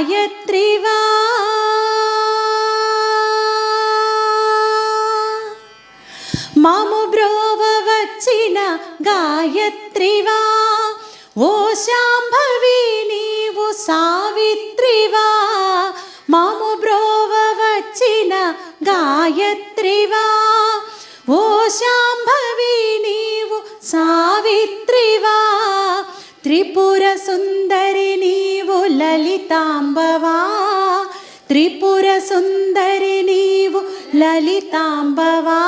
గాయత్రివా మాము బ్రోవ వచ్చిన గాయత్రివా ఓ శాంభవి నీవు సావిత్రివా మాము బ్రోవ వచ్చిన గాయత్రివా ఓ శాంభవి నీవు సావిత్రివా త్రిపుర సుందరి నీవు లలితాంబవా త్రిపుర సుందరి నీవు లలితాంబవా